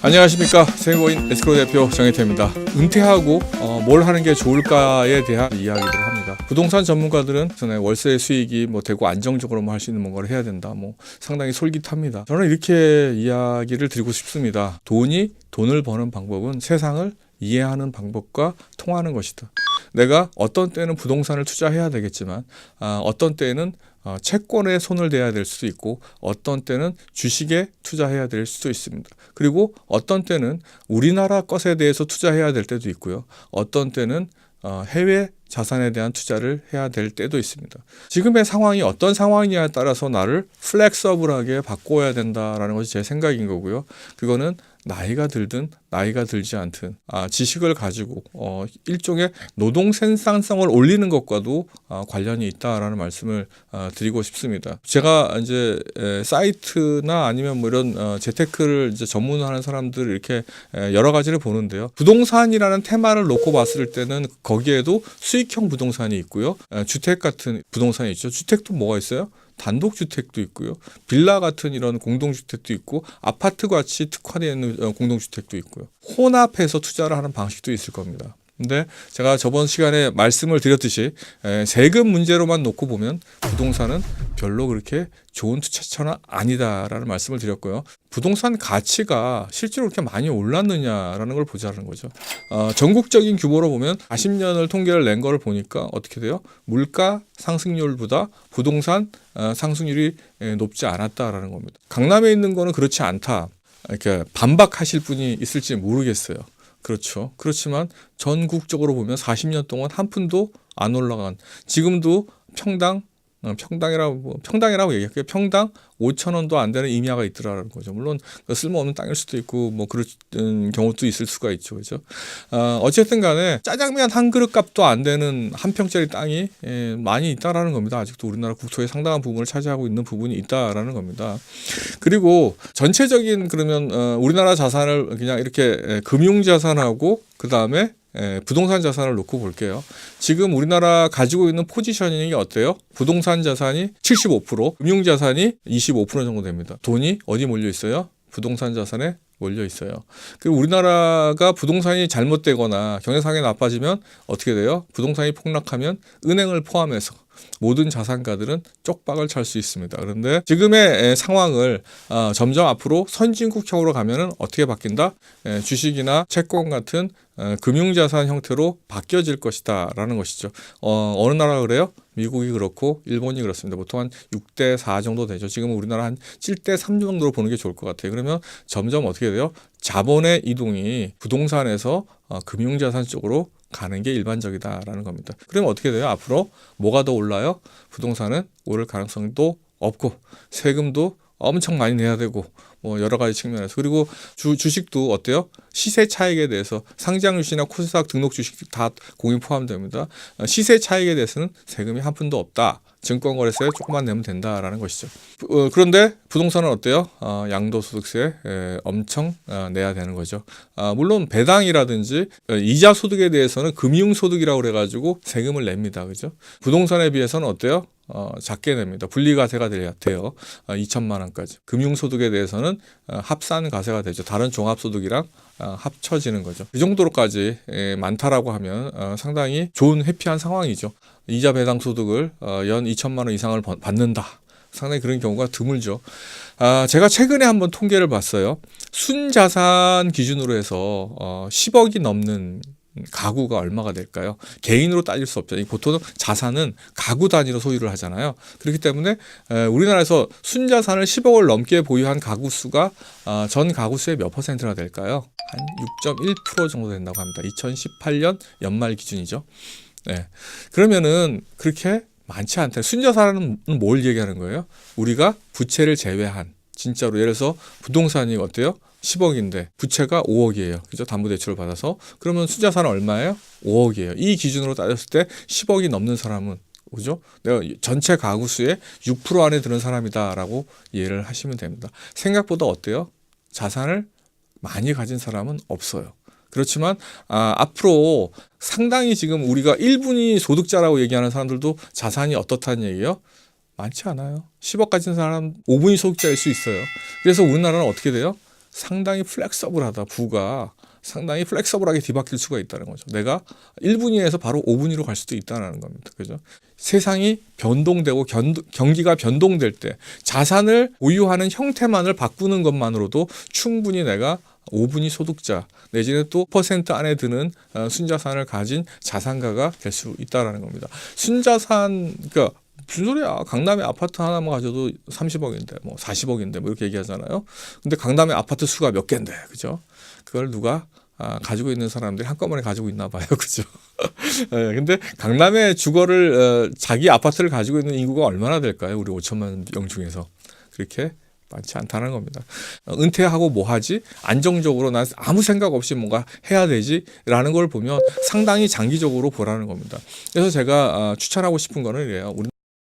안녕하십니까. 세고인 에스크로 대표 정혜태입니다. 은퇴하고 뭘 하는 게 좋을까에 대한 이야기들을 합니다. 부동산 전문가들은 월세 수익이 되고 안정적으로 할 수 있는 뭔가를 해야 된다. 상당히 솔깃합니다. 저는 이렇게 이야기를 드리고 싶습니다. 돈을 버는 방법은 세상을 이해하는 방법과 통하는 것이다. 내가 어떤 때는 부동산을 투자해야 되겠지만 어떤 때는 채권에 손을 대야 될 수도 있고 어떤 때는 주식에 투자해야 될 수도 있습니다. 그리고 어떤 때는 우리나라 것에 대해서 투자해야 될 때도 있고요. 어떤 때는 해외 자산에 대한 투자를 해야 될 때도 있습니다. 지금의 상황이 어떤 상황이냐에 따라서 나를 플렉서블하게 바꿔야 된다라는 것이 제 생각인 거고요. 그거는 나이가 들든 나이가 들지 않든 지식을 가지고 일종의 노동 생산성을 올리는 것과도 관련이 있다라는 말씀을 드리고 싶습니다. 제가 이제 사이트나 아니면 이런 재테크를 이제 전문하는 사람들 이렇게 여러 가지를 보는데요. 부동산이라는 테마를 놓고 봤을 때는 거기에도 수익형 부동산이 있고요. 주택 같은 부동산이 있죠. 주택도 뭐가 있어요? 단독주택도 있고요. 빌라 같은 이런 공동주택도 있고 아파트 같이 특화되어 있는 공동주택도 있고요. 혼합해서 투자를 하는 방식도 있을 겁니다. 근데 제가 저번 시간에 말씀을 드렸듯이 세금 문제로만 놓고 보면 부동산은 별로 그렇게 좋은 투자처는 아니다라는 말씀을 드렸고요. 부동산 가치가 실제로 그렇게 많이 올랐느냐라는 걸 보자는 거죠. 전국적인 규모로 보면 40년을 통계를 낸 거를 보니까 어떻게 돼요? 물가 상승률보다 부동산 상승률이 높지 않았다라는 겁니다. 강남에 있는 거는 그렇지 않다. 이렇게 반박하실 분이 있을지 모르겠어요. 그렇죠. 그렇지만 전국적으로 보면 40년 동안 한 푼도 안 올라간, 지금도 평당이라고 얘기할게요. 평당 5,000원도 안 되는 임야가 있더라는 거죠. 물론 쓸모없는 땅일 수도 있고 그런 경우도 있을 수가 있죠. 그렇죠? 어쨌든 간에 짜장면 한 그릇 값도 안 되는 한 평짜리 땅이 많이 있다라는 겁니다. 아직도 우리나라 국토의 상당한 부분을 차지하고 있는 부분이 있다라는 겁니다. 그리고 전체적인 그러면 우리나라 자산을 그냥 이렇게 금융자산하고 그다음에 부동산 자산을 놓고 볼게요. 지금 우리나라 가지고 있는 포지셔닝이 어때요? 부동산 자산이 75%, 금융 자산이 25% 정도 됩니다. 돈이 어디 몰려 있어요? 부동산 자산에 몰려 있어요. 그리고 우리나라가 부동산이 잘못되거나 경제상황이 나빠지면 어떻게 돼요? 부동산이 폭락하면 은행을 포함해서 모든 자산가들은 쪽박을 찰 수 있습니다. 그런데 지금의 상황을 점점 앞으로 선진국형으로 가면은 어떻게 바뀐다? 주식이나 채권 같은 금융자산 형태로 바뀌어질 것이다 라는 것이죠. 어느 나라가 그래요? 미국이 그렇고 일본이 그렇습니다. 보통 한 6대 4 정도 되죠. 지금 우리나라 한 7대 3 정도로 보는 게 좋을 것 같아요. 그러면 점점 어떻게 돼요? 자본의 이동이 부동산에서 금융자산 쪽으로 가는 게 일반적이다라는 겁니다. 그러면 어떻게 돼요? 앞으로 뭐가 더 올라요? 부동산은 오를 가능성도 없고 세금도 엄청 많이 내야 되고 여러 가지 측면에서, 그리고 주식도 어때요? 시세 차익에 대해서 상장주식이나 코스닥 등록 주식 다 공인 포함됩니다. 시세 차익에 대해서는 세금이 한 푼도 없다. 증권거래세에 조금만 내면 된다라는 것이죠. 그런데 부동산은 어때요? 양도소득세 엄청 내야 되는 거죠. 물론 배당이라든지 이자 소득에 대해서는 금융소득이라고 그래가지고 세금을 냅니다. 그죠? 부동산에 비해서는 어때요? 작게 냅니다. 분리과세가 돼요. 2천만 원까지. 금융소득에 대해서는 합산과세가 되죠. 다른 종합소득이랑 합쳐지는 거죠. 이 정도로까지 많다라고 하면 상당히 좋은 해피한 상황이죠. 이자 배당 소득을 연 2천만 원 이상을 받는다. 상당히 그런 경우가 드물죠. 제가 최근에 한번 통계를 봤어요. 순자산 기준으로 해서 10억이 넘는 가구가 얼마가 될까요? 개인으로 따질 수 없죠. 보통 자산은 가구 단위로 소유를 하잖아요. 그렇기 때문에 우리나라에서 순자산을 10억을 넘게 보유한 가구 수가 전 가구 수의 몇 %나 될까요? 한 6.1% 정도 된다고 합니다. 2018년 연말 기준이죠. 네. 그러면은 그렇게 많지 않다. 순자산은 뭘 얘기하는 거예요? 우리가 부채를 제외한, 진짜로 예를 들어서 부동산이 어때요? 10억인데 부채가 5억이에요. 그죠? 담보대출을 받아서. 그러면 순자산은 얼마예요? 5억이에요. 이 기준으로 따졌을 때 10억이 넘는 사람은, 그죠? 내가 전체 가구 수의 6% 안에 드는 사람이다라고 이해를 하시면 됩니다. 생각보다 어때요? 자산을 많이 가진 사람은 없어요. 그렇지만 앞으로 상당히 지금 우리가 1분위 소득자라고 얘기하는 사람들도 자산이 어떻다는 얘기예요? 많지 않아요. 10억 가진 사람 5분위 소득자일 수 있어요. 그래서 우리나라는 어떻게 돼요? 상당히 플렉서블하다. 부가 상당히 플렉서블하게 뒤바뀔 수가 있다는 거죠. 내가 1분위에서 바로 5분위로 갈 수도 있다는 겁니다. 그죠? 세상이 변동되고 경기가 변동될 때 자산을 보유하는 형태만을 바꾸는 것만으로도 충분히 내가 5분위 소득자 내지는 또 퍼센트 안에 드는 순자산을 가진 자산가가 될 수 있다는 겁니다. 순자산, 그러니까 무슨 소리야. 강남에 아파트 하나만 가져도 30억인데 뭐 40억인데 뭐 이렇게 얘기하잖아요. 근데 강남에 아파트 수가 몇 개인데, 그죠? 그걸 누가 가지고 있는 사람들이 한꺼번에 가지고 있나 봐요. 그죠? 네, 근데 강남에 주거를 자기 아파트를 가지고 있는 인구가 얼마나 될까요? 우리 5천만 명 중에서. 그렇게 많지 않다는 겁니다. 은퇴하고 뭐 하지? 안정적으로 난 아무 생각 없이 뭔가 해야 되지라는 걸 보면 상당히 장기적으로 보라는 겁니다. 그래서 제가 추천하고 싶은 거는 이래요.